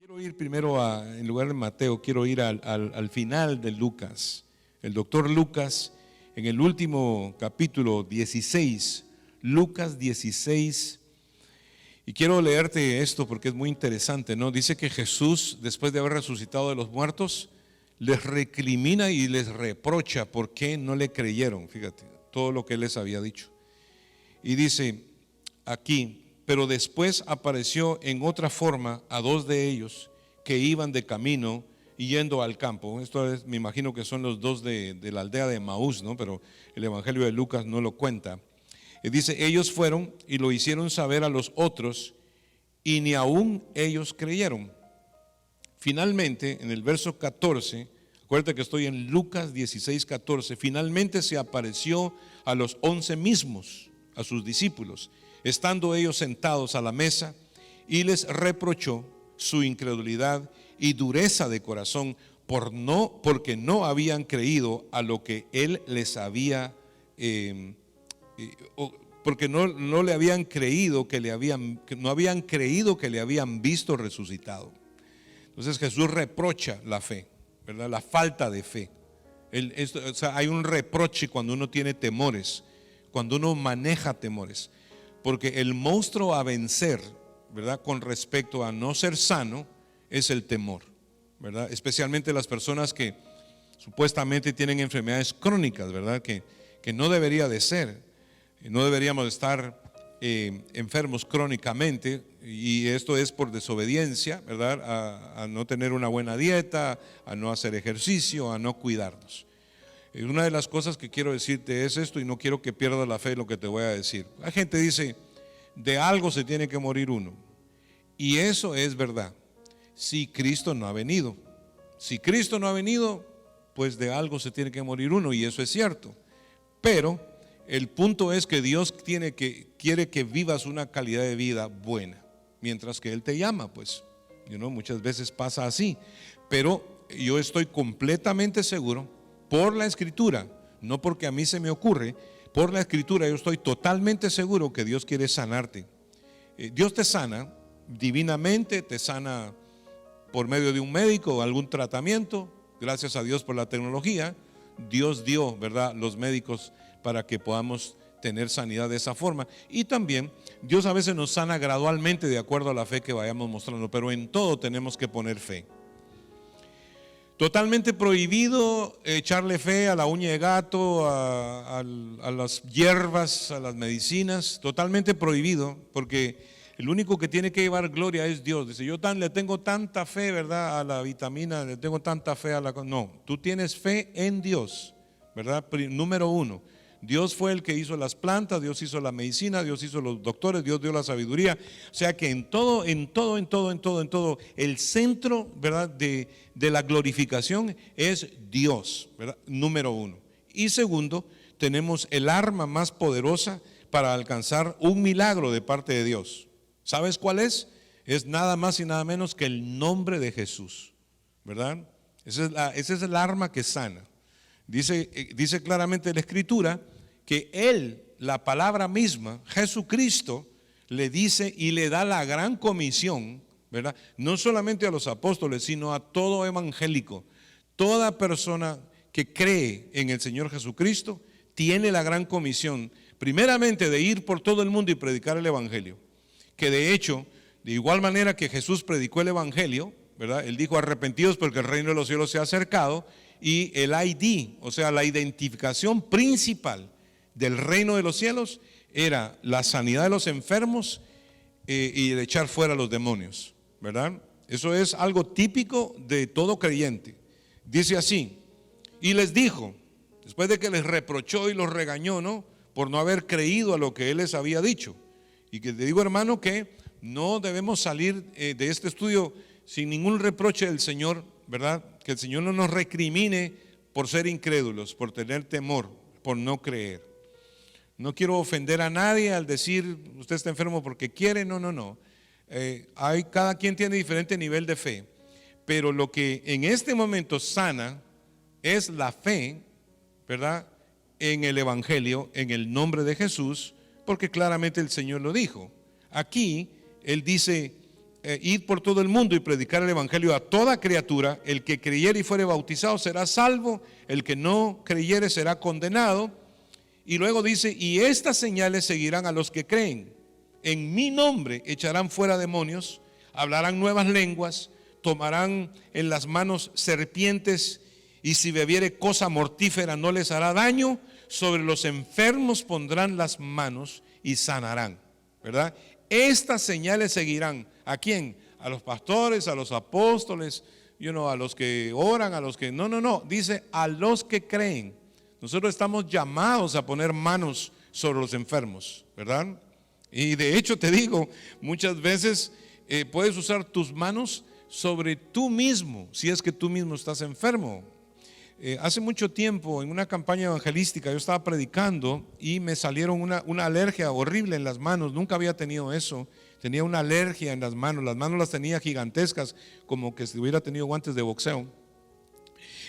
Quiero ir primero en lugar de Mateo, quiero ir al final de Lucas. El doctor Lucas, en el último capítulo 16, Lucas 16, y quiero leerte esto porque es muy interesante, ¿no? Dice que Jesús, después de haber resucitado de los muertos, les recrimina y les reprocha por qué no le creyeron, fíjate, todo lo que él les había dicho. Y dice aquí: pero después apareció en otra forma a dos de ellos que iban de camino y yendo al campo. Esto es, me imagino que son los dos de la aldea de Emaús, ¿no? Pero el Evangelio de Lucas no lo cuenta. Y dice: ellos fueron y lo hicieron saber a los otros, y ni aún ellos creyeron. Finalmente, en el verso 14, acuérdate que estoy en Lucas 16, 14, finalmente se apareció a los 11 mismos, a sus discípulos, estando ellos sentados a la mesa, y les reprochó su incredulidad y dureza de corazón porque no habían creído a lo que él les había, porque no le habían creído que no habían creído que le habían visto resucitado. Entonces Jesús reprocha la fe, ¿verdad? La falta de fe. O sea, hay un reproche cuando uno tiene temores, cuando uno maneja temores. Porque el monstruo a vencer, ¿verdad?, con respecto a no ser sano, es el temor, ¿verdad? Especialmente las personas que supuestamente tienen enfermedades crónicas, ¿verdad?, que no debería de ser. No deberíamos estar enfermos crónicamente, y esto es por desobediencia, ¿verdad?, a no tener una buena dieta, a no hacer ejercicio, a no cuidarnos. Una de las cosas que quiero decirte es esto, y no quiero que pierdas la fe en lo que te voy a decir. La gente dice: de algo se tiene que morir uno, y eso es verdad. Si Cristo no ha venido, pues de algo se tiene que morir uno, y eso es cierto. Pero el punto es que Dios quiere que vivas una calidad de vida buena, mientras que Él te llama, pues, muchas veces pasa así. Pero yo estoy completamente seguro, por la Escritura, no porque a mí se me ocurre, por la Escritura yo estoy totalmente seguro que Dios quiere sanarte. Dios te sana divinamente, te sana por medio de un médico o algún tratamiento. Gracias a Dios por la tecnología, Dios dio, ¿verdad?, los médicos para que podamos tener sanidad de esa forma. Y también Dios a veces nos sana gradualmente de acuerdo a la fe que vayamos mostrando, pero en todo tenemos que poner fe. Totalmente prohibido echarle fe a la uña de gato, a las hierbas, a las medicinas. Totalmente prohibido, porque el único que tiene que llevar gloria es Dios. Dice: yo le tengo tanta fe, ¿verdad?, a la vitamina, le tengo tanta fe a la... No, tú tienes fe en Dios, ¿verdad? Número uno, Dios fue el que hizo las plantas, Dios hizo la medicina, Dios hizo los doctores, Dios dio la sabiduría. O sea que en todo, el centro, ¿verdad?, de la glorificación es Dios, ¿verdad? Número uno. Y segundo, tenemos el arma más poderosa para alcanzar un milagro de parte de Dios. ¿Sabes cuál es? Es nada más y nada menos que el nombre de Jesús, ¿verdad? Esa es el arma que sana. Dice claramente la Escritura que Él, la palabra misma, Jesucristo, le dice y le da la gran comisión, ¿verdad?, no solamente a los apóstoles, sino a todo evangélico. Toda persona que cree en el Señor Jesucristo tiene la gran comisión, primeramente, de ir por todo el mundo y predicar el evangelio. Que de hecho, de igual manera que Jesús predicó el evangelio, ¿verdad?, Él dijo: arrepentidos porque el reino de los cielos se ha acercado. Y el ID, o sea, la identificación principal del reino de los cielos era la sanidad de los enfermos y de echar fuera a los demonios, ¿verdad? Eso es algo típico de todo creyente. Dice así: y les dijo, después de que les reprochó y los regañó, ¿no?, por no haber creído a lo que Él les había dicho. Y que te digo, hermano, que no debemos salir de este estudio sin ningún reproche del Señor, ¿verdad? Que el Señor no nos recrimine por ser incrédulos, por tener temor, por no creer. No quiero ofender a nadie al decir: usted está enfermo porque quiere. No. Cada quien tiene diferente nivel de fe, pero lo que en este momento sana es la fe, ¿verdad?, en el evangelio, en el nombre de Jesús, porque claramente el Señor lo dijo. Aquí Él dice: id por todo el mundo y predicar el evangelio a toda criatura. El que creyere y fuere bautizado será salvo, el que no creyere será condenado. Y luego dice, y estas señales seguirán a los que creen. En mi nombre echarán fuera demonios, hablarán nuevas lenguas, tomarán en las manos serpientes, y si bebiere cosa mortífera no les hará daño. Sobre los enfermos pondrán las manos y sanarán, ¿verdad? Estas señales seguirán. ¿A quién? A los pastores, a los apóstoles, a los que oran, a los que... No, dice a los que creen. Nosotros estamos llamados a poner manos sobre los enfermos, ¿verdad? Y de hecho te digo, muchas veces puedes usar tus manos sobre tú mismo, si es que tú mismo estás enfermo. Hace mucho tiempo en una campaña evangelística yo estaba predicando y me salieron una alergia horrible en las manos. Nunca había tenido eso. Tenía una alergia en las manos las tenía gigantescas, como que si hubiera tenido guantes de boxeo.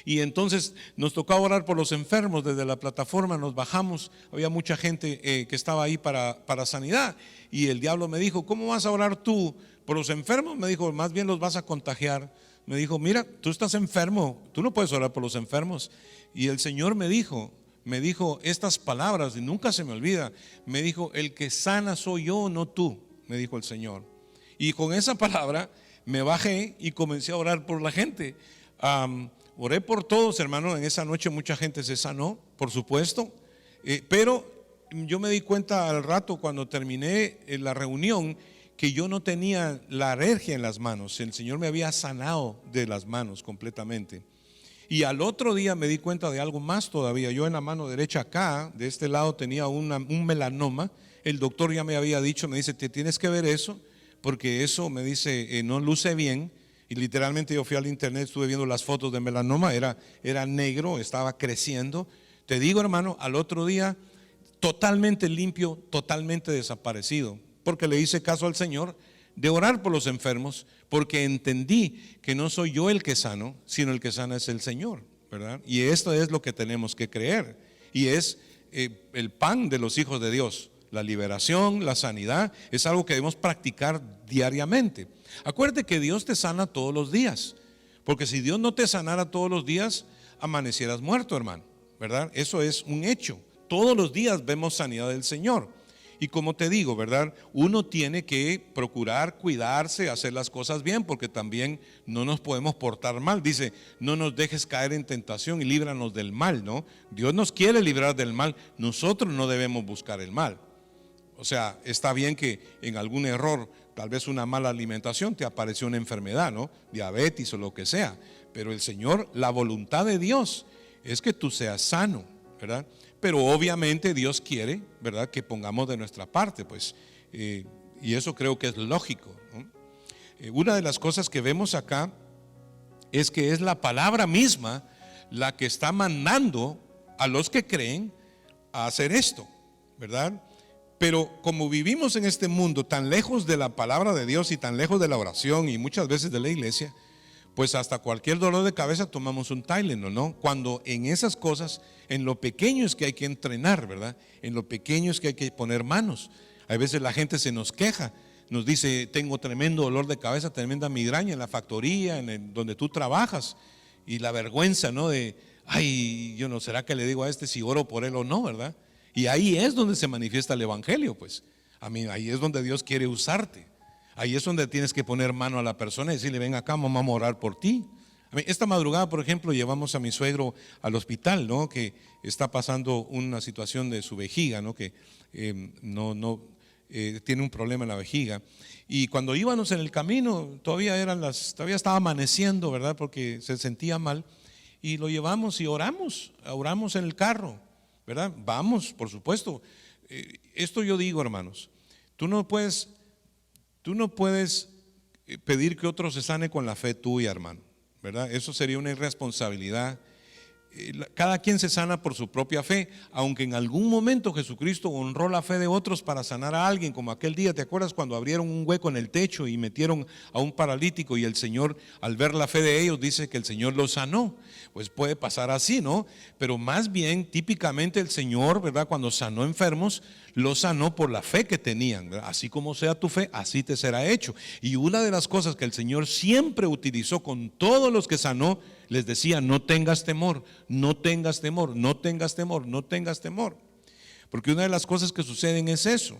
Y entonces nos tocaba orar por los enfermos. Desde la plataforma nos bajamos, había mucha gente que estaba ahí para sanidad. Y el diablo me dijo, ¿cómo vas a orar tú por los enfermos? Me dijo, más bien los vas a contagiar. Me dijo, mira, tú estás enfermo, tú no puedes orar por los enfermos. Y el Señor me dijo estas palabras, y nunca se me olvida. Me dijo, el que sana soy yo, no tú, me dijo el Señor. Y con esa palabra me bajé y comencé a orar por la gente. Oré por todos, hermano. En esa noche mucha gente se sanó, por supuesto, pero yo me di cuenta al rato, cuando terminé la reunión, que yo no tenía la alergia en las manos. El Señor me había sanado de las manos completamente. Y al otro día me di cuenta de algo más todavía. Yo en la mano derecha acá, de este lado, tenía un melanoma. El doctor ya me había dicho, me dice, te tienes que ver eso, porque eso, me dice, no luce bien. Y literalmente yo fui al internet, estuve viendo las fotos de melanoma, era negro, estaba creciendo. Te digo, hermano, al otro día totalmente limpio, totalmente desaparecido, porque le hice caso al Señor de orar por los enfermos, porque entendí que no soy yo el que sano, sino el que sana es el Señor, ¿verdad? Y esto es lo que tenemos que creer, y es el pan de los hijos de Dios. La liberación, la sanidad, es algo que debemos practicar diariamente. Acuérdate que Dios te sana todos los días, porque si Dios no te sanara todos los días, amanecieras muerto, hermano, ¿verdad? Eso es un hecho. Todos los días vemos sanidad del Señor. Y como te digo, ¿verdad? Uno tiene que procurar cuidarse, hacer las cosas bien, porque también no nos podemos portar mal. Dice, no nos dejes caer en tentación y líbranos del mal, ¿no? Dios nos quiere librar del mal, nosotros no debemos buscar el mal. O sea, está bien que en algún error, tal vez una mala alimentación, te apareció una enfermedad, ¿no? Diabetes o lo que sea. Pero el Señor, la voluntad de Dios es que tú seas sano, ¿verdad? Pero obviamente Dios quiere, ¿verdad?, que pongamos de nuestra parte, pues, y eso creo que es lógico, ¿no? Una de las cosas que vemos acá es que es la palabra misma la que está mandando a los que creen a hacer esto, ¿verdad? Pero como vivimos en este mundo tan lejos de la palabra de Dios y tan lejos de la oración y muchas veces de la iglesia, pues hasta cualquier dolor de cabeza tomamos un Tylenol, ¿no? Cuando en esas cosas, en lo pequeño es que hay que entrenar, ¿verdad? En lo pequeño es que hay que poner manos. A veces la gente se nos queja, nos dice, tengo tremendo dolor de cabeza, tremenda migraña en la factoría, donde tú trabajas. Y la vergüenza, ¿no? De, ay, yo no, ¿será que le digo a este si oro por él o no, verdad? Y ahí es donde se manifiesta el evangelio, pues. A mí, ahí es donde Dios quiere usarte. Ahí es donde tienes que poner mano a la persona y decirle, ven acá, vamos a orar por ti. Esta madrugada, por ejemplo, llevamos a mi suegro al hospital, ¿no? Que está pasando una situación de su vejiga, ¿no? Que tiene un problema en la vejiga. Y cuando íbamos en el camino, todavía estaba amaneciendo, ¿verdad? Porque se sentía mal. Y lo llevamos y oramos en el carro, ¿verdad? Vamos, por supuesto. Esto yo digo, hermanos, tú no puedes pedir que otro se sane con la fe tuya, hermano, ¿verdad? Eso sería una irresponsabilidad. Cada quien se sana por su propia fe, aunque en algún momento Jesucristo honró la fe de otros para sanar a alguien, como aquel día, ¿te acuerdas cuando abrieron un hueco en el techo y metieron a un paralítico y el Señor, al ver la fe de ellos, dice que el Señor los sanó? Pues puede pasar así, ¿no? Pero más bien, típicamente el Señor, ¿verdad?, cuando sanó enfermos, lo sanó por la fe que tenían, ¿verdad? Así como sea tu fe, así te será hecho. Y una de las cosas que el Señor siempre utilizó con todos los que sanó, les decía: no tengas temor, no tengas temor, no tengas temor, no tengas temor. Porque una de las cosas que suceden es eso.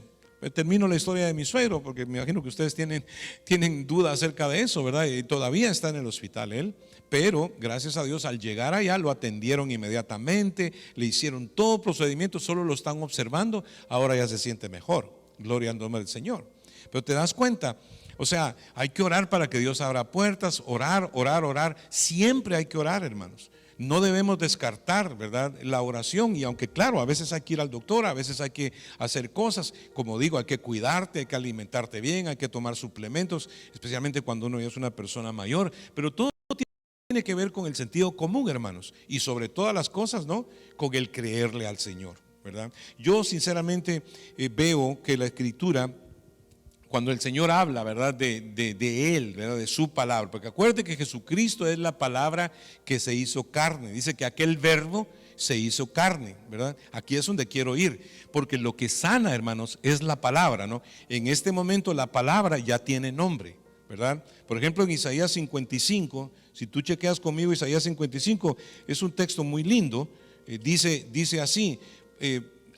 Termino la historia de mi suegro, porque me imagino que ustedes tienen duda acerca de eso, ¿verdad? Y todavía está en el hospital él, pero gracias a Dios al llegar allá lo atendieron inmediatamente, le hicieron todo procedimiento, solo lo están observando, ahora ya se siente mejor, gloria al nombre del Señor. Pero te das cuenta, o sea, hay que orar para que Dios abra puertas, orar, orar, orar, siempre hay que orar, hermanos. No debemos descartar, ¿verdad?, la oración. Y aunque claro, a veces hay que ir al doctor, a veces hay que hacer cosas, como digo, hay que cuidarte, hay que alimentarte bien, hay que tomar suplementos, especialmente cuando uno ya es una persona mayor. Pero todo tiene que ver con el sentido común, hermanos, y sobre todas las cosas, ¿no?, con el creerle al Señor, ¿verdad? Yo sinceramente veo que la Escritura, cuando el Señor habla, ¿verdad?, de Él, ¿verdad?, de su palabra, porque acuérdate que Jesucristo es la palabra que se hizo carne. Dice que aquel verbo se hizo carne, ¿verdad? Aquí es donde quiero ir, porque lo que sana, hermanos, es la palabra, ¿no? En este momento la palabra ya tiene nombre, ¿verdad? Por ejemplo, en Isaías 55, si tú chequeas conmigo Isaías 55, es un texto muy lindo. Dice así,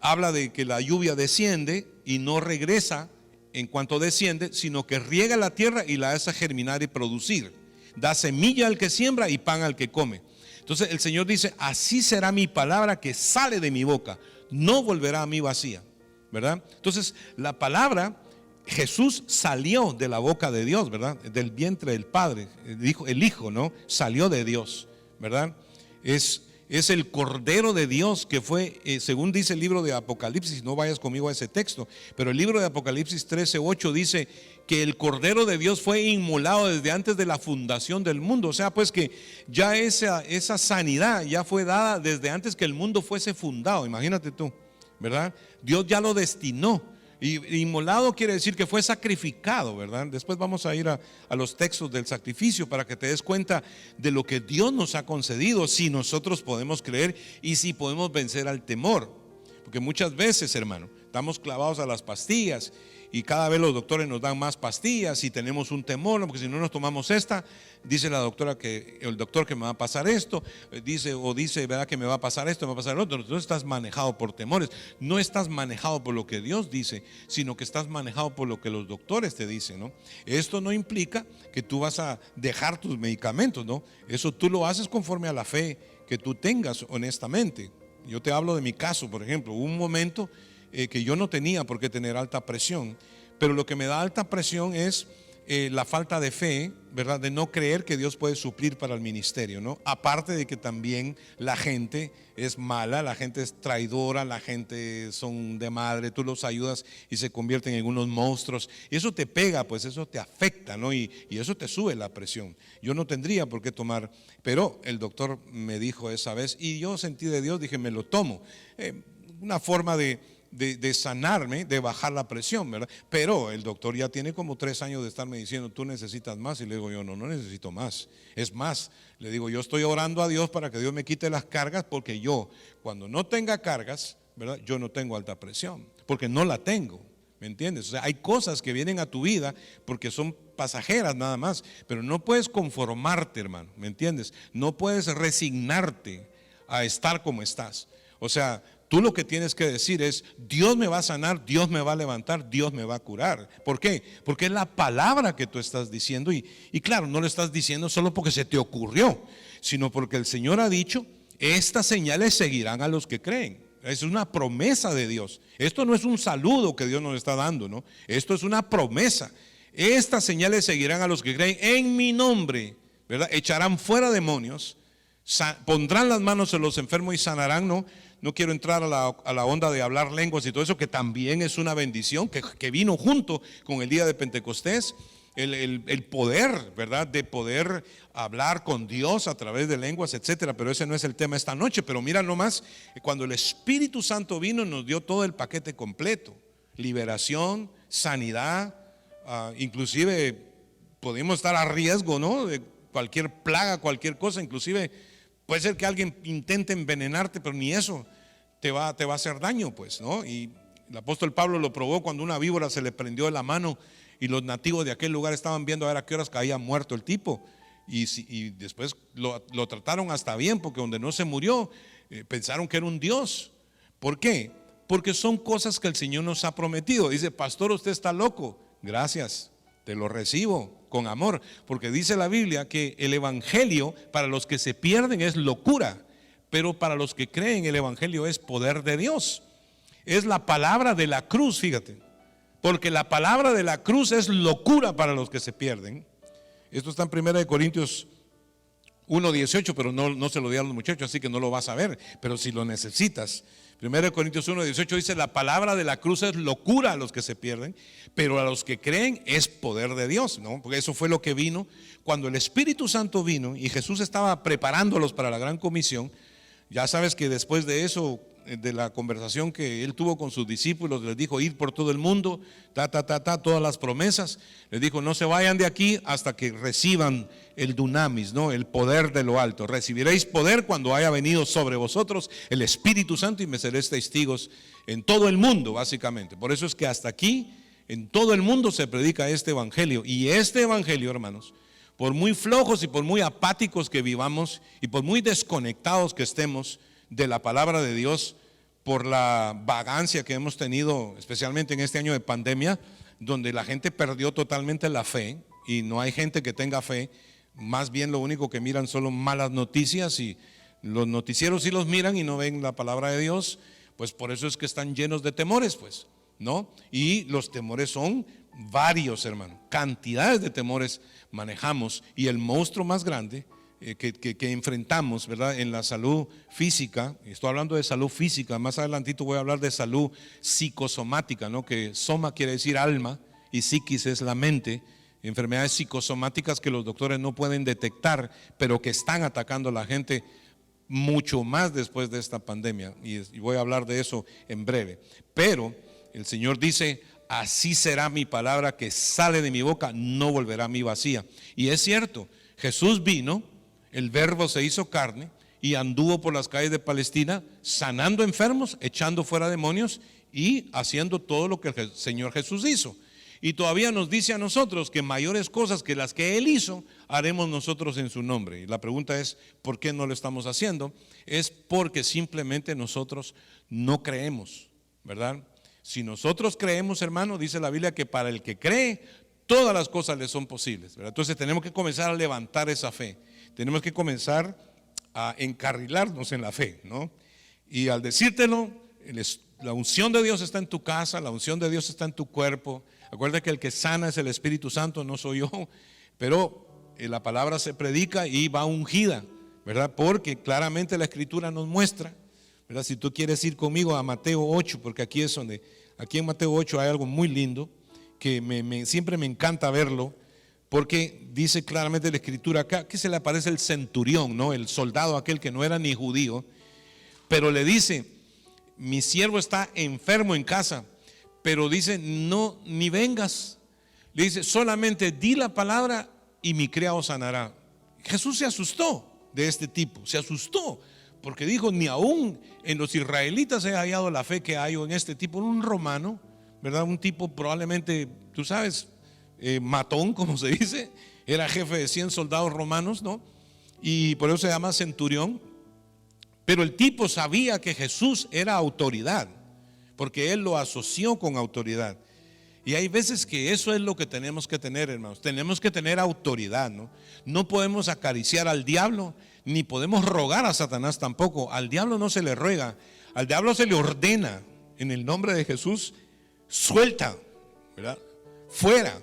habla de que la lluvia desciende y no regresa en cuanto desciende, sino que riega la tierra y la hace germinar y producir, da semilla al que siembra y pan al que come. Entonces el Señor dice: así será mi palabra que sale de mi boca, no volverá a mí vacía, ¿verdad? Entonces la palabra, Jesús salió de la boca de Dios, ¿verdad?, del vientre del Padre, el Hijo, ¿no?, salió de Dios, ¿verdad? Es el Cordero de Dios que fue, según dice el libro de Apocalipsis. No vayas conmigo a ese texto, pero el libro de Apocalipsis 13:8 dice que el Cordero de Dios fue inmolado desde antes de la fundación del mundo. O sea, pues que ya esa sanidad ya fue dada desde antes que el mundo fuese fundado. Imagínate tú, ¿verdad? Dios ya lo destinó. Y inmolado quiere decir que fue sacrificado, ¿verdad? Después vamos a ir a los textos del sacrificio para que te des cuenta de lo que Dios nos ha concedido, si nosotros podemos creer y si podemos vencer al temor. Porque muchas veces, hermano, estamos clavados a las pastillas y cada vez los doctores nos dan más pastillas y tenemos un temor, porque si no nos tomamos esta, dice la doctora que el doctor que me va a pasar esto, dice ¿verdad?, que me va a pasar esto, me va a pasar lo otro. Entonces estás manejado por temores, no estás manejado por lo que Dios dice, sino que estás manejado por lo que los doctores te dicen, ¿no? Esto no implica que tú vas a dejar tus medicamentos, ¿no? Eso tú lo haces conforme a la fe que tú tengas, honestamente. Yo te hablo de mi caso, por ejemplo. Hubo un momento que yo no tenía por qué tener alta presión, pero lo que me da alta presión es la falta de fe, ¿verdad?, de no creer que Dios puede suplir para el ministerio, ¿no? Aparte de que también la gente es mala, la gente es traidora, la gente son de madre, tú los ayudas y se convierten en unos monstruos, y eso te pega, pues eso te afecta, ¿no? Y eso te sube la presión. Yo no tendría por qué tomar, pero el doctor me dijo esa vez, y yo sentí de Dios, dije, me lo tomo. Una forma de sanarme, de bajar la presión, ¿verdad? Pero el doctor ya tiene como 3 años de estarme diciendo: tú necesitas más. Y le digo yo: no necesito más. Es más, le digo, yo estoy orando a Dios para que Dios me quite las cargas, porque yo, cuando no tenga cargas, ¿verdad?, yo no tengo alta presión, porque no la tengo. ¿Me entiendes? O sea, hay cosas que vienen a tu vida porque son pasajeras nada más, pero no puedes conformarte, hermano, ¿me entiendes? No puedes resignarte a estar como estás. O sea, tú lo que tienes que decir es: Dios me va a sanar, Dios me va a levantar, Dios me va a curar. ¿Por qué? Porque es la palabra que tú estás diciendo, y claro, no lo estás diciendo solo porque se te ocurrió, sino porque el Señor ha dicho: estas señales seguirán a los que creen. Es una promesa de Dios. Esto no es un saludo que Dios nos está dando, ¿no? Esto es una promesa. Estas señales seguirán a los que creen en mi nombre, ¿verdad? Echarán fuera demonios, pondrán las manos en los enfermos y sanarán, ¿no? No quiero entrar a la onda de hablar lenguas y todo eso, que también es una bendición que vino junto con el día de Pentecostés. El poder, ¿verdad?, de poder hablar con Dios a través de lenguas, etcétera. Pero ese no es el tema esta noche. Pero mira nomás, cuando el Espíritu Santo vino, nos dio todo el paquete completo: liberación, sanidad, inclusive podemos estar a riesgo, ¿no?, de cualquier plaga, cualquier cosa. Inclusive puede ser que alguien intente envenenarte, pero ni eso te va a hacer daño, pues, ¿no? Y El apóstol Pablo lo probó cuando una víbora se le prendió de la mano y los nativos de aquel lugar estaban viendo a ver a qué horas caía muerto el tipo. Y después lo trataron hasta bien, porque donde no se murió, pensaron que era un Dios. ¿Por qué? Porque son cosas que el Señor nos ha prometido. Dice: pastor, usted está loco. Gracias, te lo recibo con amor, porque dice la Biblia que el evangelio para los que se pierden es locura, pero para los que creen el evangelio es poder de Dios. Es la palabra de la cruz, fíjate, porque la palabra de la cruz es locura para los que se pierden. Esto está en 1 Corintios 1:18, pero no se lo di a los muchachos, así que no lo vas a ver, pero si lo necesitas. 1 Corintios 1:18 dice: la palabra de la cruz es locura a los que se pierden, pero a los que creen es poder de Dios, ¿no? Porque eso fue lo que vino cuando el Espíritu Santo vino y Jesús estaba preparándolos para la gran comisión. Ya sabes que después de eso, de la conversación que él tuvo con sus discípulos, les dijo: ir por todo el mundo, todas las promesas. Les dijo: no se vayan de aquí hasta que reciban el dunamis, ¿no? El poder de lo alto. Recibiréis poder cuando haya venido sobre vosotros el Espíritu Santo y me seréis testigos en todo el mundo, básicamente. Por eso es que hasta aquí, en todo el mundo se predica este evangelio. Y este evangelio, hermanos, por muy flojos y por muy apáticos que vivamos y por muy desconectados que estemos de la palabra de Dios, por la vagancia que hemos tenido, especialmente en este año de pandemia, donde la gente perdió totalmente la fe y no hay gente que tenga fe. Más bien lo único que miran son malas noticias, y los noticieros sí los miran y no ven la palabra de Dios. Pues por eso es que están llenos de temores, pues, ¿no? Y los temores son varios, hermano, cantidades de temores manejamos, y el monstruo más grande que enfrentamos, ¿verdad?, en la salud física. Estoy hablando de salud física, más adelantito voy a hablar de salud psicosomática, ¿no? Que soma quiere decir alma y psiquis es la mente. Enfermedades psicosomáticas que los doctores no pueden detectar, pero que están atacando a la gente mucho más después de esta pandemia, y voy a hablar de eso en breve. Pero el Señor dice: así será mi palabra que sale de mi boca, no volverá a mí vacía. Y es cierto, Jesús vino, el Verbo se hizo carne y anduvo por las calles de Palestina sanando enfermos, echando fuera demonios y haciendo todo lo que el Señor Jesús hizo. Y todavía nos dice a nosotros que mayores cosas que las que Él hizo haremos nosotros en su nombre. Y la pregunta es: ¿por qué no lo estamos haciendo? Es porque simplemente nosotros no creemos, ¿verdad? Si nosotros creemos, hermano, dice la Biblia que para el que cree todas las cosas le son posibles, ¿verdad? Entonces tenemos que comenzar a levantar esa fe. Tenemos que comenzar a encarrilarnos en la fe, ¿no? Y al decírtelo, la unción de Dios está en tu casa, la unción de Dios está en tu cuerpo. Acuérdate que el que sana es el Espíritu Santo, no soy yo. Pero la palabra se predica y va ungida, ¿verdad? Porque claramente la Escritura nos muestra, ¿verdad? Si tú quieres ir conmigo a Mateo 8, porque aquí en Mateo 8 hay algo muy lindo que siempre me encanta verlo. Porque dice claramente la Escritura acá que se le aparece el centurión, ¿no? El soldado aquel que no era ni judío, pero le dice: mi siervo está enfermo en casa, pero dice: no, ni vengas. Le dice: solamente di la palabra y mi criado sanará. Jesús se asustó de este tipo, se asustó, porque dijo: ni aún en los israelitas he hallado la fe que hay en este tipo, en un romano, ¿verdad? Un tipo probablemente, tú sabes, matón, como se dice, era jefe de 100 soldados romanos, ¿no? Y por eso se llama centurión. Pero el tipo sabía que Jesús era autoridad, porque él lo asoció con autoridad. Y hay veces que eso es lo que tenemos que tener, hermanos. Tenemos que tener autoridad, ¿no? No podemos acariciar al diablo, ni podemos rogar a Satanás tampoco. Al diablo no se le ruega, al diablo se le ordena: en el nombre de Jesús, suelta, ¿verdad? Fuera.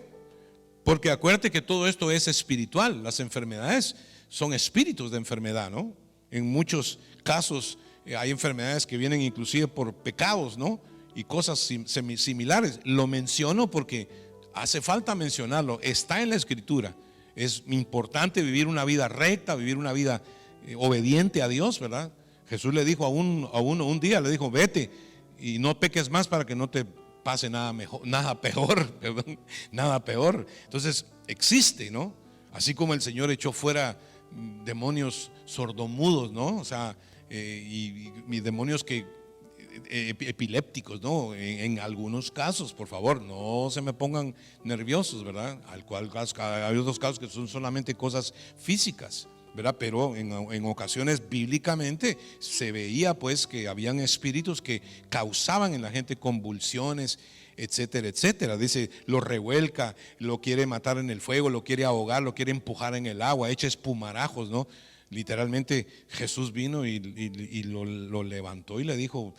Porque acuérdate que todo esto es espiritual. Las enfermedades son espíritus de enfermedad, ¿no? En muchos casos hay enfermedades que vienen inclusive por pecados, ¿no? Y cosas similares. Lo menciono porque hace falta mencionarlo. Está en la Escritura. Es importante vivir una vida recta, vivir una vida obediente a Dios, ¿verdad? Jesús le dijo a uno un día, le dijo: vete y no peques más para que no te pase nada peor. Entonces existe, ¿no? Así como el Señor echó fuera demonios sordomudos, ¿no? O sea, y demonios que epilépticos, ¿no? En algunos casos, por favor, no se me pongan nerviosos, ¿verdad? Hay otros casos que son solamente cosas físicas, ¿verdad? Pero en ocasiones bíblicamente se veía pues que habían espíritus que causaban en la gente convulsiones, etcétera, etcétera. Dice, lo revuelca, lo quiere matar en el fuego, lo quiere ahogar, lo quiere empujar en el agua, echa espumarajos, ¿no? Literalmente Jesús vino y lo levantó y le dijo,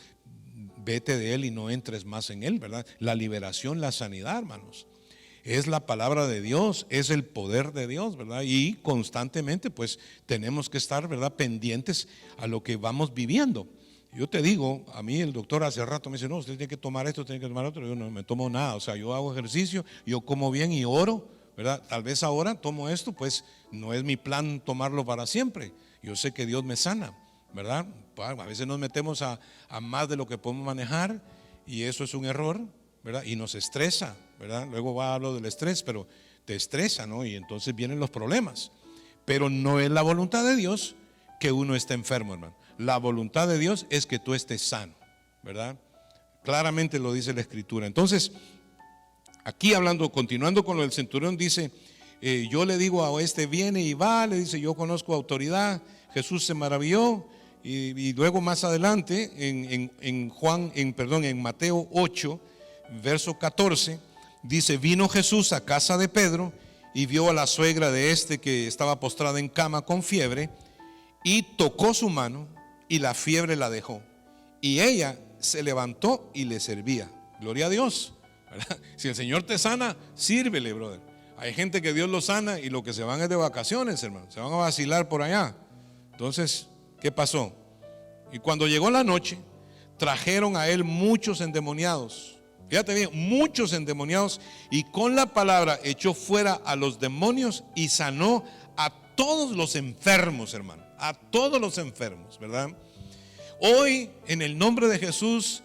vete de él y no entres más en él, ¿verdad? La liberación, la sanidad, hermanos, es la palabra de Dios, es el poder de Dios, ¿verdad? Y constantemente pues tenemos que estar, ¿verdad?, pendientes a lo que vamos viviendo. Yo te digo, a mí el doctor hace rato me dice, no, usted tiene que tomar esto, tiene que tomar otro. Yo no me tomo nada, o sea, yo hago ejercicio, yo como bien y oro, ¿verdad? Tal vez ahora tomo esto, pues no es mi plan tomarlo para siempre. Yo sé que Dios me sana, ¿verdad? A veces nos metemos a más de lo que podemos manejar y eso es un error, ¿verdad? Y nos estresa, ¿verdad? Luego va a hablar del estrés, pero te estresa, ¿no? Y entonces vienen los problemas. Pero no es la voluntad de Dios que uno esté enfermo, hermano. La voluntad de Dios es que tú estés sano, ¿verdad? Claramente lo dice la Escritura. Entonces, aquí hablando, continuando con lo del centurión, dice, yo le digo a este viene y va, le dice, yo conozco autoridad. Jesús se maravilló y luego más adelante en Mateo 8, verso 14, dice, vino Jesús a casa de Pedro y vio a la suegra de este que estaba postrada en cama con fiebre y tocó su mano y la fiebre la dejó y ella se levantó y le servía. Gloria a Dios, ¿verdad? Si el Señor te sana, sírvele, brother. Hay gente que Dios lo sana y lo que se van es de vacaciones, hermano, se van a vacilar por allá. Entonces, ¿qué pasó? Y cuando llegó la noche, trajeron a él muchos endemoniados. Fíjate bien, muchos endemoniados, y con la palabra echó fuera a los demonios y sanó a todos los enfermos, hermano, a todos los enfermos, ¿verdad? Hoy, en el nombre de Jesús,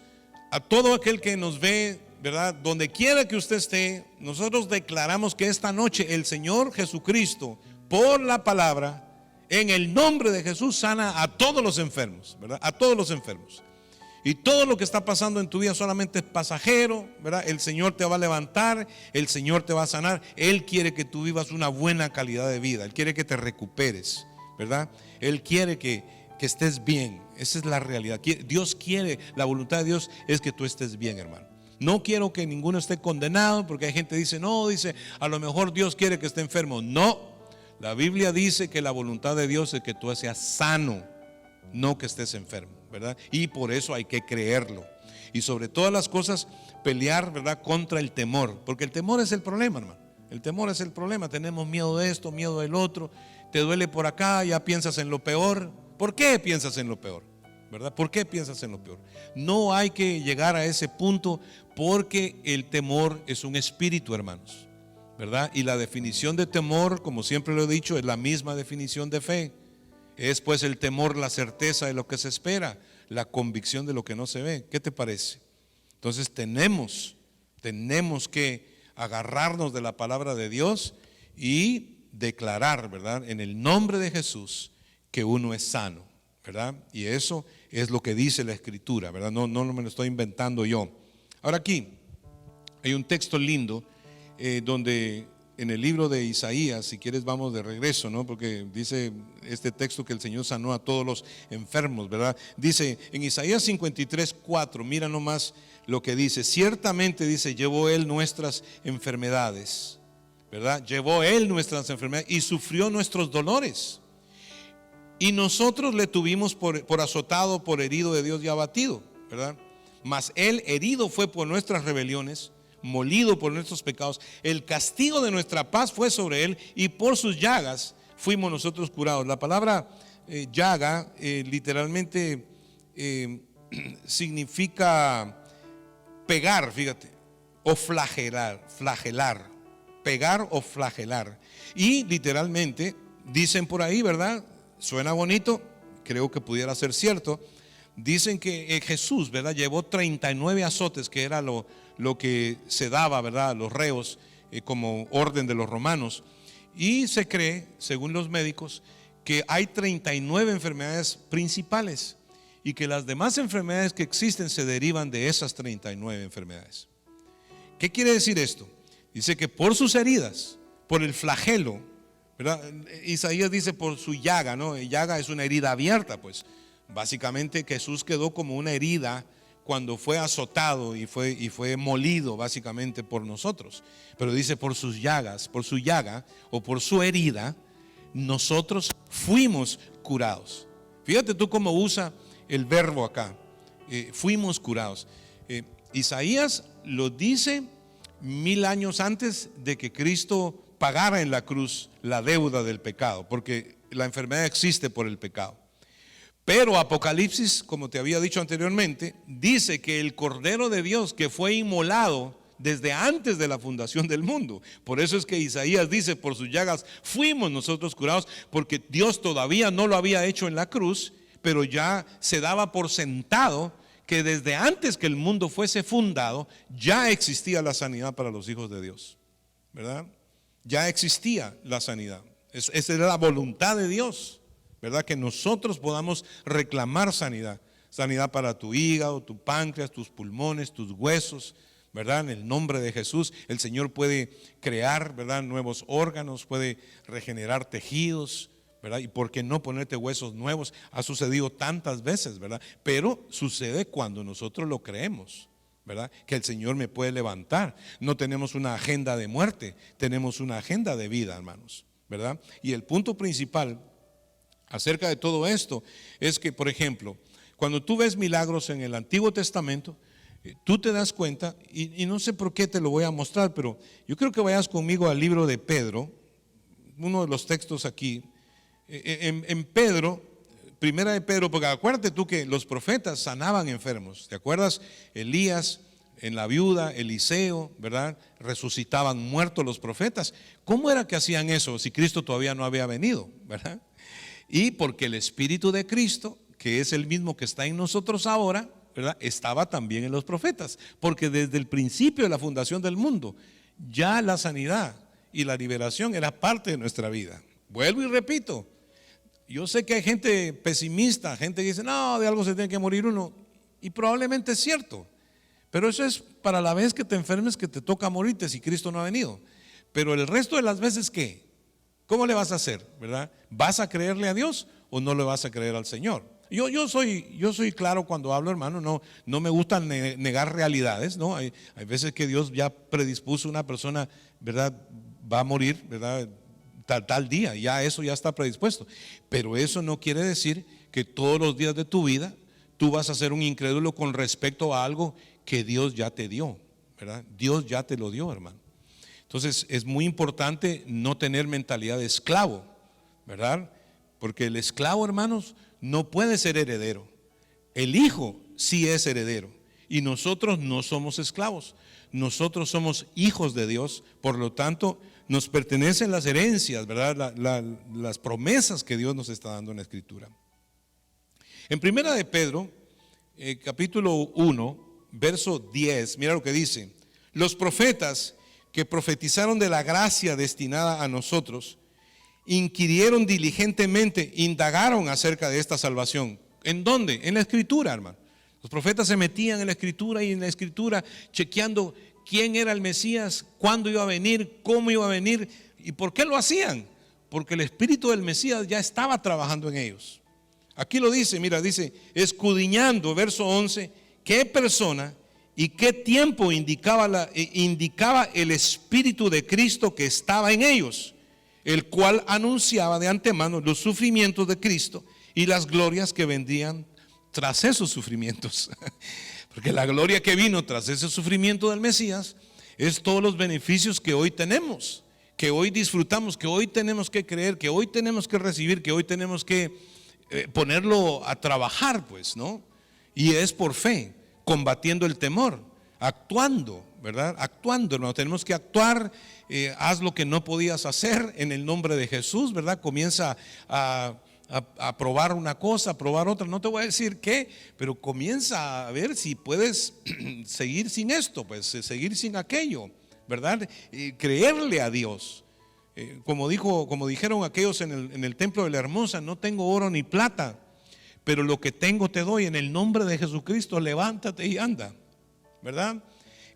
a todo aquel que nos ve, ¿verdad?, donde quiera que usted esté, nosotros declaramos que esta noche el Señor Jesucristo, por la palabra, en el nombre de Jesús, sana a todos los enfermos, ¿verdad? A todos los enfermos. Y todo lo que está pasando en tu vida solamente es pasajero, ¿verdad? El Señor te va a levantar, el Señor te va a sanar. Él quiere que tú vivas una buena calidad de vida, Él quiere que te recuperes, ¿verdad? Él quiere que estés bien. Esa es la realidad. Dios quiere, la voluntad de Dios es que tú estés bien, hermano. No quiero que ninguno esté condenado, porque hay gente que dice, no, dice, a lo mejor Dios quiere que esté enfermo. No, la Biblia dice que la voluntad de Dios es que tú seas sano, no que estés enfermo, ¿verdad? Y por eso hay que creerlo. Y sobre todas las cosas, pelear, ¿verdad?, contra el temor, porque el temor es el problema, hermano. El temor es el problema. Tenemos miedo de esto, miedo del otro. Te duele por acá, ya piensas en lo peor. ¿Por qué piensas en lo peor? ¿Verdad? ¿Por qué piensas en lo peor? No hay que llegar a ese punto, porque el temor es un espíritu, hermanos, ¿verdad? Y la definición de temor, como siempre lo he dicho, es la misma definición de fe. Es pues el temor la certeza de lo que se espera, la convicción de lo que no se ve. ¿Qué te parece? Entonces tenemos que agarrarnos de la palabra de Dios y declarar, ¿verdad?, en el nombre de Jesús, que uno es sano, ¿verdad? Y eso es lo que dice la Escritura, ¿verdad? No me lo estoy inventando yo. Ahora aquí hay un texto lindo donde en el libro de Isaías, si quieres vamos de regreso, ¿no? Porque dice este texto que el Señor sanó a todos los enfermos, ¿verdad? Dice en Isaías 53:4, mira nomás lo que dice. Ciertamente, dice, llevó Él nuestras enfermedades, ¿verdad? Llevó Él nuestras enfermedades y sufrió nuestros dolores. Y nosotros le tuvimos por azotado, por herido de Dios y abatido, ¿verdad? Mas Él herido fue por nuestras rebeliones, molido por nuestros pecados. El castigo de nuestra paz fue sobre Él y por sus llagas fuimos nosotros curados. La palabra llaga literalmente significa pegar, fíjate, o flagelar, pegar o flagelar. Y literalmente dicen por ahí, ¿verdad? Suena bonito, creo que pudiera ser cierto. Dicen que Jesús, ¿verdad?, llevó 39 azotes, que era lo que se daba, ¿verdad?, a los reos como orden de los romanos. Y se cree, según los médicos, que hay 39 enfermedades principales y que las demás enfermedades que existen se derivan de esas 39 enfermedades. ¿Qué quiere decir esto? Dice que por sus heridas, por el flagelo, ¿verdad? Isaías dice por su llaga, ¿no? Llaga es una herida abierta, pues. Básicamente Jesús quedó como una herida cuando fue azotado y fue molido básicamente por nosotros. Pero dice por sus llagas, por su llaga o por su herida, nosotros fuimos curados. Fíjate tú cómo usa el verbo acá, fuimos curados. Isaías lo dice 1000 años antes de que Cristo pagara en la cruz la deuda del pecado, porque la enfermedad existe por el pecado. Pero Apocalipsis, como te había dicho anteriormente, dice que el Cordero de Dios que fue inmolado desde antes de la fundación del mundo. Por eso es que Isaías dice, por sus llagas fuimos nosotros curados, porque Dios todavía no lo había hecho en la cruz, pero ya se daba por sentado que desde antes que el mundo fuese fundado, ya existía la sanidad para los hijos de Dios, ¿verdad? Ya existía la sanidad. Esa era la voluntad de Dios, ¿verdad? Que nosotros podamos reclamar sanidad. Sanidad para tu hígado, tu páncreas, tus pulmones, tus huesos, ¿verdad? En el nombre de Jesús, el Señor puede crear, ¿verdad?, nuevos órganos, puede regenerar tejidos, ¿verdad? Y por qué no ponerte huesos nuevos. Ha sucedido tantas veces, ¿verdad? Pero sucede cuando nosotros lo creemos, ¿verdad? Que el Señor me puede levantar. No tenemos una agenda de muerte, tenemos una agenda de vida, hermanos, ¿verdad? Y el punto principal acerca de todo esto es que, por ejemplo, cuando tú ves milagros en el Antiguo Testamento, tú te das cuenta, y no sé por qué te lo voy a mostrar, pero yo creo que vayas conmigo al libro de Pedro, uno de los textos aquí. En Pedro, primera de Pedro, porque acuérdate tú que los profetas sanaban enfermos. ¿Te acuerdas? Elías, en la viuda, Eliseo, ¿verdad? Resucitaban muertos los profetas. ¿Cómo era que hacían eso si Cristo todavía no había venido, ¿verdad? Y porque el Espíritu de Cristo, que es el mismo que está en nosotros ahora, ¿verdad?, estaba también en los profetas, porque desde el principio de la fundación del mundo, ya la sanidad y la liberación era parte de nuestra vida. Vuelvo y repito, yo sé que hay gente pesimista, gente que dice, no, de algo se tiene que morir uno, y probablemente es cierto, pero eso es para la vez que te enfermes que te toca morirte si Cristo no ha venido. Pero el resto de las veces, ¿qué? ¿Cómo le vas a hacer, verdad? ¿Vas a creerle a Dios o no le vas a creer al Señor? Yo soy claro cuando hablo, hermano, no me gusta negar realidades, ¿no? Hay veces que Dios ya predispuso a una persona, ¿verdad?, va a morir, ¿verdad?, tal día, ya eso ya está predispuesto. Pero eso no quiere decir que todos los días de tu vida tú vas a ser un incrédulo con respecto a algo que Dios ya te dio, ¿verdad? Dios ya te lo dio, hermano. Entonces es muy importante no tener mentalidad de esclavo, ¿verdad? Porque el esclavo, hermanos, no puede ser heredero. El hijo sí es heredero. Y nosotros no somos esclavos. Nosotros somos hijos de Dios. Por lo tanto, nos pertenecen las herencias, ¿verdad? Las promesas que Dios nos está dando en la Escritura. En primera de Pedro, capítulo 1, verso 10, mira lo que dice. Los profetas que profetizaron de la gracia destinada a nosotros, inquirieron diligentemente, indagaron acerca de esta salvación. ¿En dónde? En la Escritura, hermano. Los profetas se metían en la Escritura y en la Escritura chequeando quién era el Mesías, cuándo iba a venir, cómo iba a venir y por qué lo hacían. Porque el Espíritu del Mesías ya estaba trabajando en ellos. Aquí lo dice, mira, dice, escudriñando, verso 11, qué persona y qué tiempo indicaba el Espíritu de Cristo que estaba en ellos, el cual anunciaba de antemano los sufrimientos de Cristo y las glorias que vendrían tras esos sufrimientos. Porque la gloria que vino tras ese sufrimiento del Mesías es todos los beneficios que hoy tenemos, que hoy disfrutamos, que hoy tenemos que creer, que hoy tenemos que recibir, que hoy tenemos que ponerlo a trabajar, pues, ¿no? Y es por fe, combatiendo el temor, actuando, ¿verdad? Actuando, hermano, tenemos que actuar. Haz lo que no podías hacer en el nombre de Jesús, ¿verdad? Comienza a probar una cosa, a probar otra. No te voy a decir qué, pero comienza a ver si puedes seguir sin esto, pues seguir sin aquello, ¿verdad? Creerle a Dios. Como dijeron aquellos en el templo de la Hermosa, no tengo oro ni plata, pero lo que tengo te doy, en el nombre de Jesucristo, levántate y anda, ¿verdad?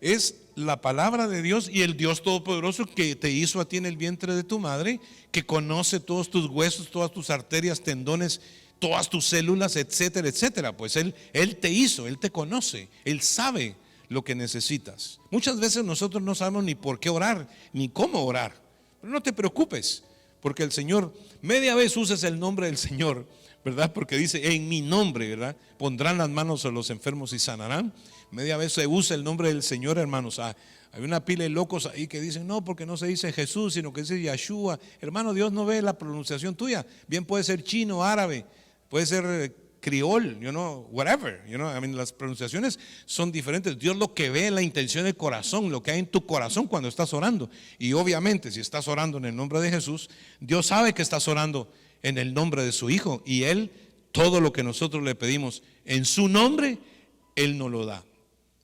Es la palabra de Dios y el Dios Todopoderoso que te hizo a ti en el vientre de tu madre, que conoce todos tus huesos, todas tus arterias, tendones, todas tus células, etcétera, etcétera. Pues Él te hizo, Él te conoce, Él sabe lo que necesitas. Muchas veces nosotros no sabemos ni por qué orar, ni cómo orar, pero no te preocupes, porque el Señor, media vez uses el nombre del Señor, ¿verdad? Porque dice, en mi nombre, ¿verdad? Pondrán las manos a los enfermos y sanarán. Media vez se usa el nombre del Señor, hermanos. Hay una pila de locos ahí que dicen, no, porque no se dice Jesús, sino que dice Yeshua. Hermano, Dios no ve la pronunciación tuya. Bien puede ser chino, árabe, puede ser criol, whatever, las pronunciaciones son diferentes. Dios lo que ve es la intención del corazón, lo que hay en tu corazón cuando estás orando. Y obviamente, si estás orando en el nombre de Jesús, Dios sabe que estás orando en el nombre de su Hijo, y Él, todo lo que nosotros le pedimos en su nombre, Él nos lo da,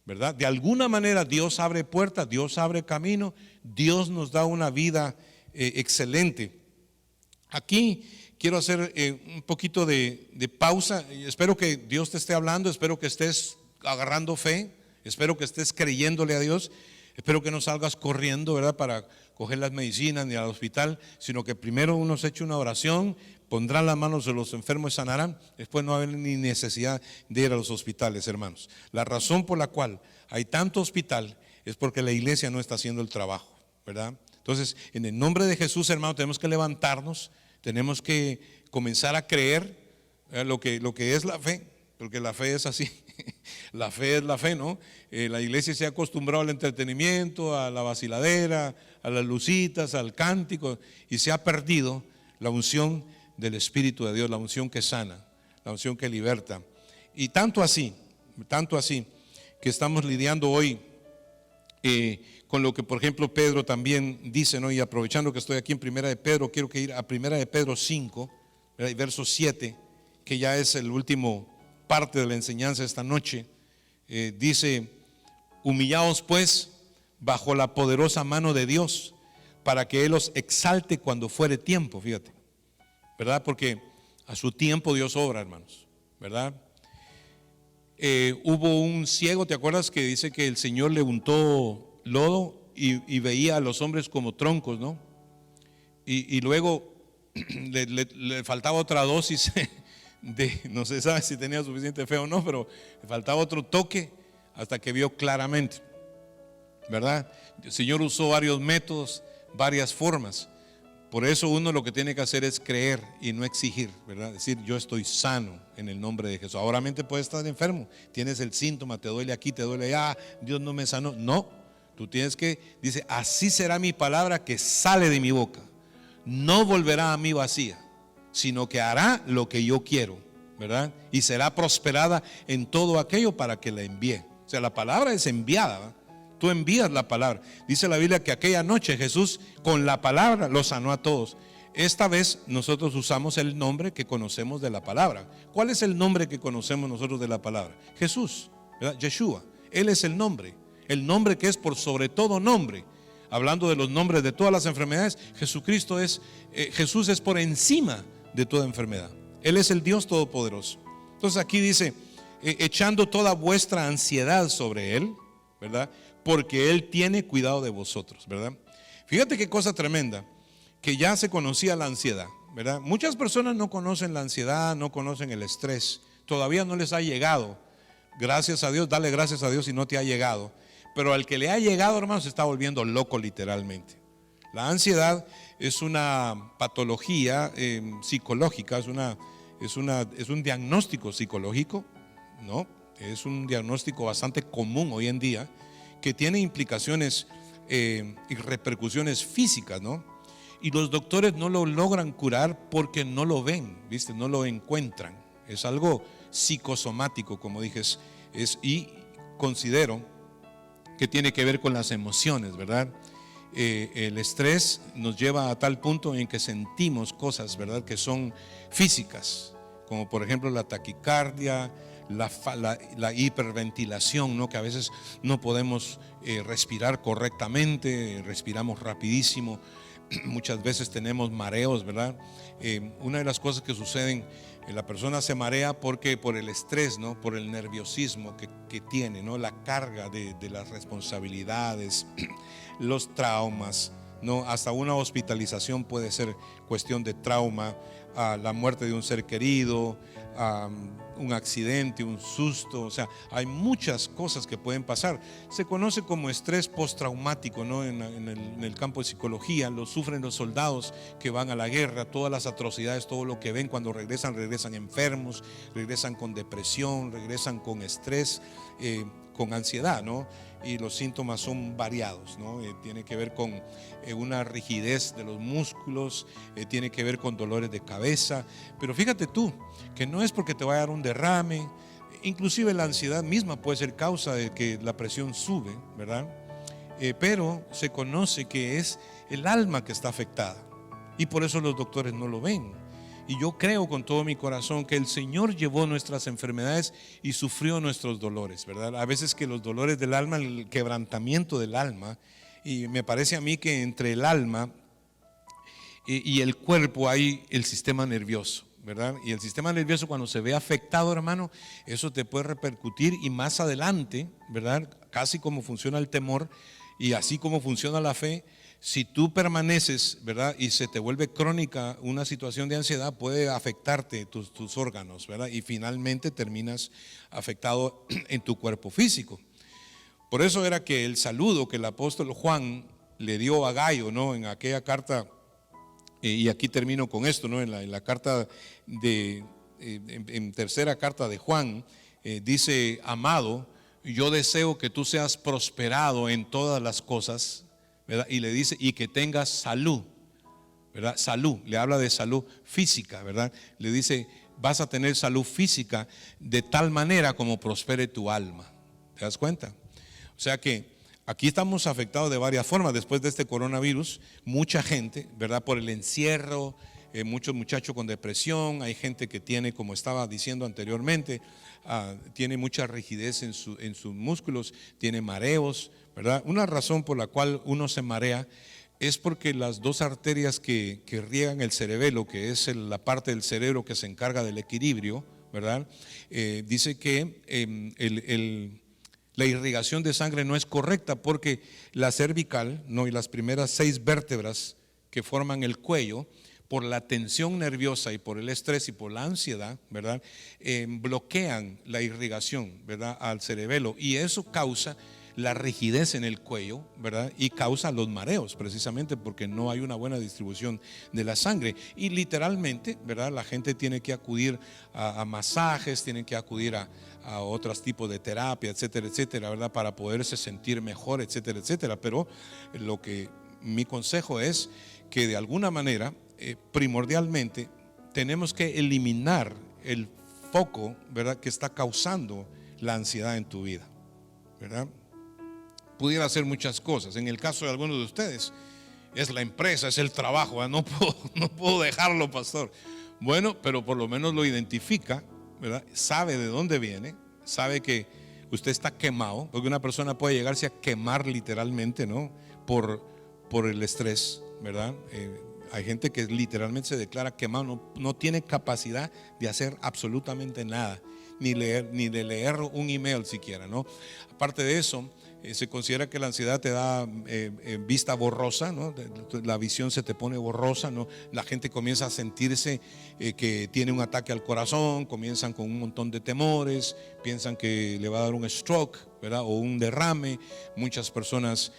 ¿verdad? De alguna manera Dios abre puertas, Dios abre camino, Dios nos da una vida excelente. Aquí quiero hacer un poquito de pausa. Espero que Dios te esté hablando, espero que estés agarrando fe, espero que estés creyéndole a Dios. Espero que no salgas corriendo, ¿verdad?, para coger las medicinas ni al hospital, sino que primero uno se eche una oración, pondrán las manos de los enfermos y sanarán. Después no va a haber ni necesidad de ir a los hospitales, hermanos. La razón por la cual hay tanto hospital es porque la iglesia no está haciendo el trabajo, ¿verdad? Entonces, en el nombre de Jesús, hermano, tenemos que levantarnos, tenemos que comenzar a creer lo que es la fe, porque la fe es así. La fe es la fe, ¿no? La iglesia se ha acostumbrado al entretenimiento, a la vaciladera, a las lucitas, al cántico, y se ha perdido la unción del Espíritu de Dios, la unción que sana, la unción que liberta. Y tanto así que estamos lidiando hoy con lo que, por ejemplo, Pedro también dice, ¿no? Y aprovechando que estoy aquí en Primera de Pedro, quiero que ir a Primera de Pedro 5, verso 7, que ya es el último parte de la enseñanza esta noche. Dice, humillaos pues bajo la poderosa mano de Dios, para que Él os exalte cuando fuere tiempo. Fíjate, ¿verdad? Porque a su tiempo Dios obra, hermanos, ¿verdad? Hubo un ciego, ¿te acuerdas? Que dice que el Señor le untó lodo y veía a los hombres como troncos, ¿no? Y luego le faltaba otra dosis no se sabe si tenía suficiente fe o no, pero le faltaba otro toque hasta que vio claramente, ¿verdad? El Señor usó varios métodos, varias formas. Por eso uno lo que tiene que hacer es creer y no exigir, ¿verdad? Decir, yo estoy sano en el nombre de Jesús. Ahora mente puedes estar enfermo, tienes el síntoma, te duele aquí, te duele allá, Dios no me sanó. No, tú tienes que, dice, así será mi palabra que sale de mi boca. No volverá a mí vacía, sino que hará lo que yo quiero, ¿verdad? Y será prosperada en todo aquello para que la envíe. O sea, la palabra es enviada, ¿verdad? Tú envías la palabra. Dice la Biblia que aquella noche Jesús con la palabra los sanó a todos. Esta vez nosotros usamos el nombre que conocemos de la palabra. ¿Cuál es el nombre que conocemos nosotros de la palabra? Jesús, ¿verdad? Yeshua. Él es el nombre que es por sobre todo nombre. Hablando de los nombres de todas las enfermedades, Jesús es por encima de toda enfermedad. Él es el Dios Todopoderoso. Entonces aquí dice, echando toda vuestra ansiedad sobre Él, ¿verdad? Porque Él tiene cuidado de vosotros, ¿verdad? Fíjate qué cosa tremenda, que ya se conocía la ansiedad, ¿verdad? Muchas personas no conocen la ansiedad, no conocen el estrés, todavía no les ha llegado. Gracias a Dios, dale gracias a Dios si no te ha llegado. Pero al que le ha llegado, hermano, se está volviendo loco literalmente. La ansiedad es una patología psicológica, es un diagnóstico psicológico, ¿no? Es un diagnóstico bastante común hoy en día, que tiene implicaciones y repercusiones físicas, ¿no? Y los doctores no lo logran curar porque no lo ven, ¿viste? No lo encuentran. Es algo psicosomático, como dije, y considero que tiene que ver con las emociones, ¿verdad? El estrés nos lleva a tal punto en que sentimos cosas, ¿verdad?, que son físicas, como por ejemplo la taquicardia, la hiperventilación, ¿no? Que a veces no podemos respirar correctamente, respiramos rapidísimo. muchas veces tenemos mareos, ¿verdad? Una de las cosas que suceden, la persona se marea porque por el estrés, ¿no? Por el nerviosismo que tiene, ¿no? La carga de las responsabilidades, los traumas, ¿no? Hasta una hospitalización puede ser cuestión de trauma, la muerte de un ser querido, un accidente, un susto. O sea, hay muchas cosas que pueden pasar. Se conoce como estrés postraumático, ¿no? En el campo de psicología lo sufren los soldados que van a la guerra, todas las atrocidades, todo lo que ven cuando regresan enfermos, regresan con depresión, regresan con estrés, con ansiedad, ¿no? Y los síntomas son variados, ¿no? Tiene que ver con una rigidez de los músculos, tiene que ver con dolores de cabeza. Pero fíjate tú, que no es porque te va a dar un derrame. Inclusive la ansiedad misma puede ser causa de que la presión sube, ¿verdad? Pero se conoce que es el alma que está afectada, y por eso los doctores no lo ven. Y yo creo con todo mi corazón que el Señor llevó nuestras enfermedades y sufrió nuestros dolores, ¿verdad? A veces que los dolores del alma, el quebrantamiento del alma, y me parece a mí que entre el alma y el cuerpo hay el sistema nervioso, ¿verdad? Y el sistema nervioso, cuando se ve afectado, hermano, eso te puede repercutir, y más adelante, ¿verdad? Casi como funciona el temor y así como funciona la fe. Si tú permaneces, ¿verdad? Y se te vuelve crónica una situación de ansiedad, puede afectarte tus órganos, ¿verdad? Y finalmente terminas afectado en tu cuerpo físico. Por eso era que el saludo que el apóstol Juan le dio a Gayo, ¿no? En aquella carta, y aquí termino con esto, ¿no? En la carta en tercera carta de Juan, dice: amado, yo deseo que tú seas prosperado en todas las cosas, ¿verdad? Y le dice, y que tengas salud, ¿verdad? Salud, le habla de salud física, ¿verdad? Le dice, vas a tener salud física de tal manera como prospere tu alma. ¿Te das cuenta? O sea que aquí estamos afectados de varias formas. Después de este coronavirus, mucha gente, ¿verdad? Por el encierro, muchos muchachos con depresión, hay gente que tiene, como estaba diciendo anteriormente, tiene mucha rigidez en sus músculos, tiene mareos, ¿verdad? Una razón por la cual uno se marea es porque las dos arterias que riegan el cerebelo, que es la parte del cerebro que se encarga del equilibrio, ¿verdad? Dice que la irrigación de sangre no es correcta, porque la cervical, ¿no? Y las primeras 6 vértebras que forman el cuello, por la tensión nerviosa y por el estrés y por la ansiedad, ¿verdad? Bloquean la irrigación, ¿verdad? Al cerebelo, y eso causa la rigidez en el cuello, ¿verdad? Y causa los mareos, precisamente porque no hay una buena distribución de la sangre. Y literalmente, ¿verdad? La gente tiene que acudir a masajes, tiene que acudir a otros tipos de terapia, etcétera, etcétera, ¿verdad? Para poderse sentir mejor, etcétera, etcétera. Pero lo que mi consejo es que de alguna manera, primordialmente, tenemos que eliminar el foco, ¿verdad? Que está causando la ansiedad en tu vida, ¿verdad? Pudiera hacer muchas cosas. En el caso de algunos de ustedes, es la empresa, es el trabajo, ¿verdad? No puedo dejarlo, pastor. Bueno, pero por lo menos lo identifica, ¿verdad? Sabe de dónde viene, sabe que usted está quemado, porque una persona puede llegarse a quemar literalmente, ¿no? Por el estrés, ¿verdad? Hay gente que literalmente se declara quemado, no tiene capacidad de hacer absolutamente nada, ni de leer un email siquiera, ¿no? Aparte de eso, se considera que la ansiedad te da vista borrosa, ¿no? La visión se te pone borrosa, ¿no? La gente comienza a sentirse que tiene un ataque al corazón, comienzan con un montón de temores, piensan que le va a dar un stroke, ¿verdad? O un derrame. Muchas personas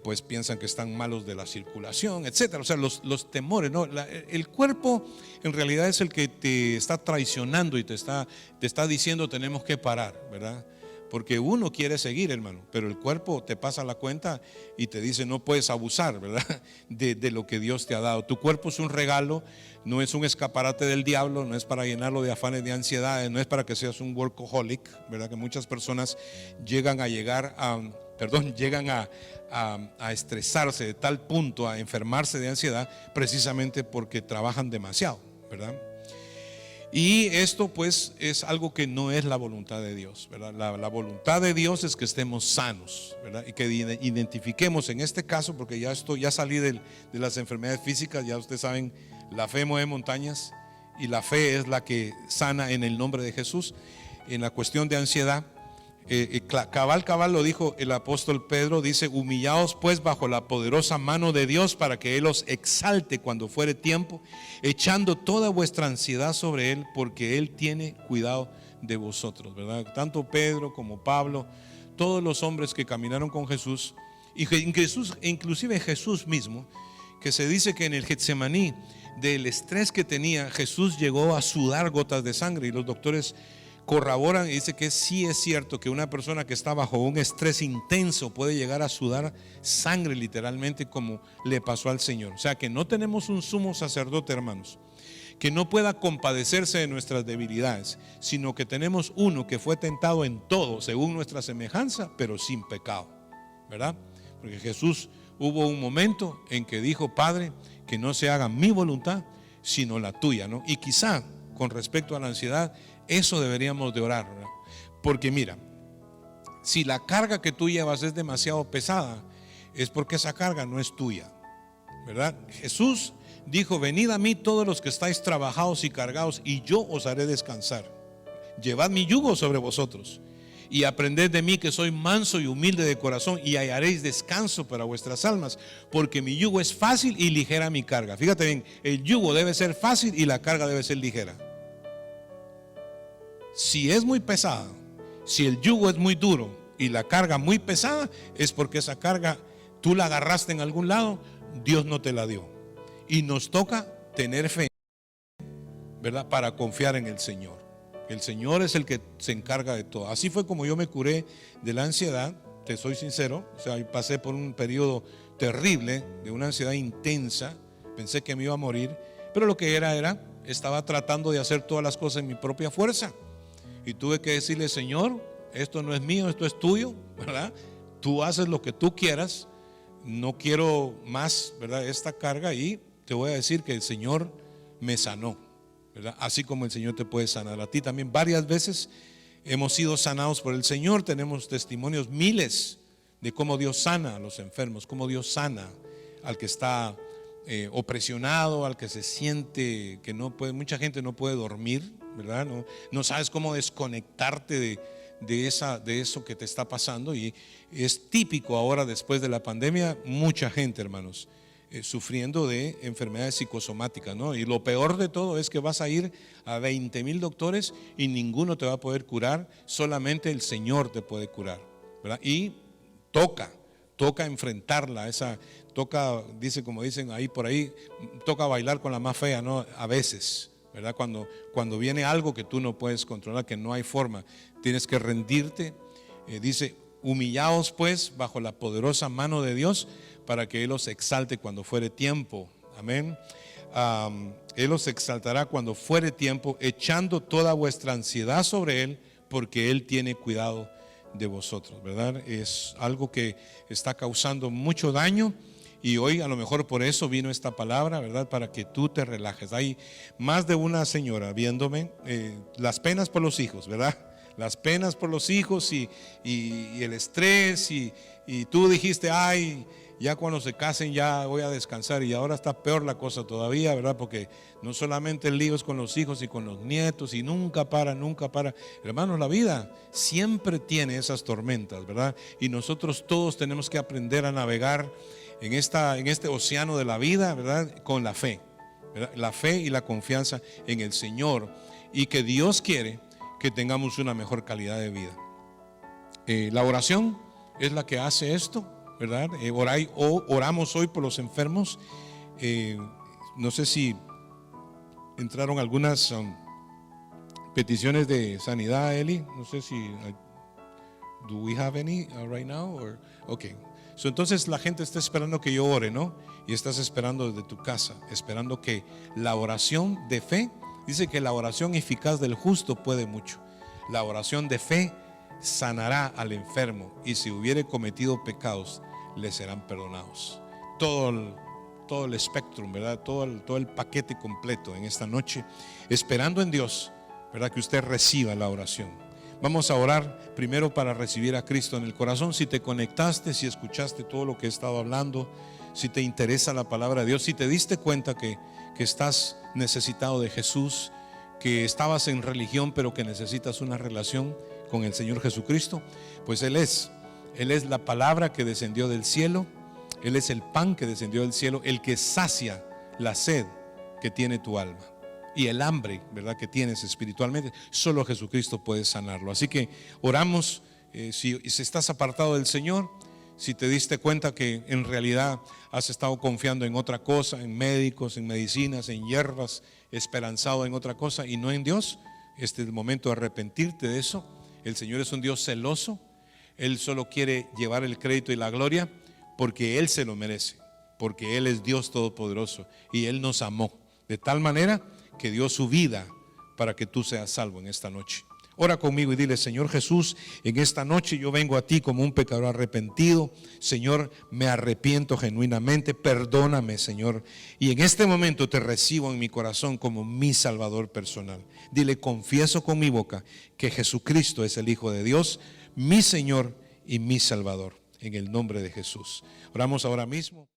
pues piensan que están malos de la circulación, etcétera. O sea, los temores, ¿no? El cuerpo en realidad es el que te está traicionando y te está diciendo tenemos que parar, ¿verdad? Porque uno quiere seguir, hermano, pero el cuerpo te pasa la cuenta y te dice no puedes abusar, ¿verdad? De lo que Dios te ha dado. Tu cuerpo es un regalo, no es un escaparate del diablo, no es para llenarlo de afanes, de ansiedades, no es para que seas un workaholic, ¿verdad? Que muchas personas llegan a estresarse de tal punto, a enfermarse de ansiedad, precisamente porque trabajan demasiado, ¿verdad? Y esto pues es algo que no es la voluntad de Dios, ¿verdad? La voluntad de Dios es que estemos sanos, ¿verdad? Y que identifiquemos en este caso, porque ya salí de las enfermedades físicas, ya ustedes saben, la fe mueve montañas y la fe es la que sana en el nombre de Jesús. En la cuestión de ansiedad, cabal lo dijo el apóstol Pedro, dice: humillaos pues bajo la poderosa mano de Dios para que Él os exalte cuando fuere tiempo, echando toda vuestra ansiedad sobre Él, porque Él tiene cuidado de vosotros, ¿verdad? Tanto Pedro como Pablo, todos los hombres que caminaron con Jesús, y inclusive Jesús mismo, que se dice que en el Getsemaní, del estrés que tenía, Jesús llegó a sudar gotas de sangre, y los doctores corroboran y dice que sí es cierto que una persona que está bajo un estrés intenso puede llegar a sudar sangre literalmente, como le pasó al Señor. O sea que no tenemos un sumo sacerdote, hermanos, que no pueda compadecerse de nuestras debilidades, sino que tenemos uno que fue tentado en todo según nuestra semejanza, pero sin pecado, ¿verdad? Porque Jesús hubo un momento en que dijo: Padre, que no se haga mi voluntad sino la tuya, ¿no? Y quizá con respecto a la ansiedad, eso deberíamos de orar, ¿verdad? Porque mira, si la carga que tú llevas es demasiado pesada, es porque esa carga no es tuya, ¿verdad? Jesús dijo: venid a mí todos los que estáis trabajados y cargados, y yo os haré descansar. Llevad mi yugo sobre vosotros y aprended de mí, que soy manso y humilde de corazón, y hallaréis descanso para vuestras almas, porque mi yugo es fácil y ligera mi carga. Fíjate bien, el yugo debe ser fácil y la carga debe ser ligera. Si es muy pesada, si el yugo es muy duro y la carga muy pesada, es porque esa carga tú la agarraste en algún lado, Dios no te la dio. Y nos toca tener fe, ¿verdad? Para confiar en el Señor. El Señor es el que se encarga de todo. Así fue como yo me curé de la ansiedad, te soy sincero. O sea, pasé por un periodo terrible de una ansiedad intensa. Pensé que me iba a morir, pero lo que estaba tratando de hacer todas las cosas en mi propia fuerza. Y tuve que decirle: Señor, esto no es mío, esto es tuyo, ¿verdad? Tú haces lo que tú quieras, no quiero más, ¿verdad?, esta carga. Y te voy a decir que el Señor me sanó, ¿verdad? Así como el Señor te puede sanar a ti también. Varias veces hemos sido sanados por el Señor. Tenemos testimonios miles de cómo Dios sana a los enfermos, cómo Dios sana al que está opresionado, al que se siente que no puede. Mucha gente no puede dormir, ¿verdad? No sabes cómo desconectarte de eso que te está pasando. Y es típico ahora, después de la pandemia, mucha gente, hermanos, sufriendo de enfermedades psicosomáticas, ¿no? Y lo peor de todo es que vas a ir a 20,000 doctores y ninguno te va a poder curar, solamente el Señor te puede curar, ¿verdad? Y toca enfrentarla, dice, como dicen ahí por ahí, toca bailar con la más fea, ¿no? A veces, ¿verdad? Cuando viene algo que tú no puedes controlar, que no hay forma, tienes que rendirte. Dice: humillaos pues bajo la poderosa mano de Dios, para que Él os exalte cuando fuere tiempo. Amén. Él os exaltará cuando fuere tiempo, echando toda vuestra ansiedad sobre Él, porque Él tiene cuidado de vosotros, ¿verdad? Es algo que está causando mucho daño. Y hoy a lo mejor por eso vino esta palabra, ¿verdad? Para que tú te relajes. Hay más de una señora viéndome, las penas por los hijos, ¿verdad? Las penas por los hijos y el estrés y tú dijiste: ay, ya cuando se casen ya voy a descansar, y ahora está peor la cosa todavía, ¿verdad? Porque no solamente el lío es con los hijos y con los nietos, y nunca para. Hermanos, la vida siempre tiene esas tormentas, ¿verdad? Y nosotros todos tenemos que aprender a navegar en este océano de la vida, ¿verdad? Con la fe, ¿verdad? La fe y la confianza en el Señor, y que Dios quiere que tengamos una mejor calidad de vida. La oración es la que hace esto, ¿verdad? Oramos hoy por los enfermos. No sé si entraron algunas peticiones de sanidad, Eli. No sé si do we have any right now? Okay. Entonces la gente está esperando que yo ore, ¿no? Y estás esperando desde tu casa, esperando que la oración de fe, dice que la oración eficaz del justo puede mucho. La oración de fe sanará al enfermo, y si hubiere cometido pecados, le serán perdonados. Todo todo el espectro, ¿verdad? Todo el paquete completo en esta noche, esperando en Dios, ¿verdad? Que usted reciba la oración. Vamos a orar primero para recibir a Cristo en el corazón. Si te conectaste, si escuchaste todo lo que he estado hablando, si te interesa la palabra de Dios, si te diste cuenta que estás necesitado de Jesús, que estabas en religión pero que necesitas una relación con el Señor Jesucristo, pues Él es la palabra que descendió del cielo, Él es el pan que descendió del cielo, el que sacia la sed que tiene tu alma y el hambre, ¿verdad?, que tienes espiritualmente. Solo Jesucristo puede sanarlo. Así que oramos. Si estás apartado del Señor, si te diste cuenta que en realidad has estado confiando en otra cosa, en médicos, en medicinas, en hierbas, esperanzado en otra cosa y no en Dios, este es el momento de arrepentirte de eso. El Señor es un Dios celoso. Él solo quiere llevar el crédito y la gloria porque Él se lo merece, porque Él es Dios todopoderoso y Él nos amó de tal manera que dio su vida para que tú seas salvo en esta noche. Ora conmigo y dile: Señor Jesús, en esta noche yo vengo a ti como un pecador arrepentido. Señor, me arrepiento genuinamente, perdóname, Señor, y en este momento te recibo en mi corazón como mi Salvador personal. Dile: confieso con mi boca que Jesucristo es el Hijo de Dios, mi Señor y mi Salvador, en el nombre de Jesús. Oramos ahora mismo.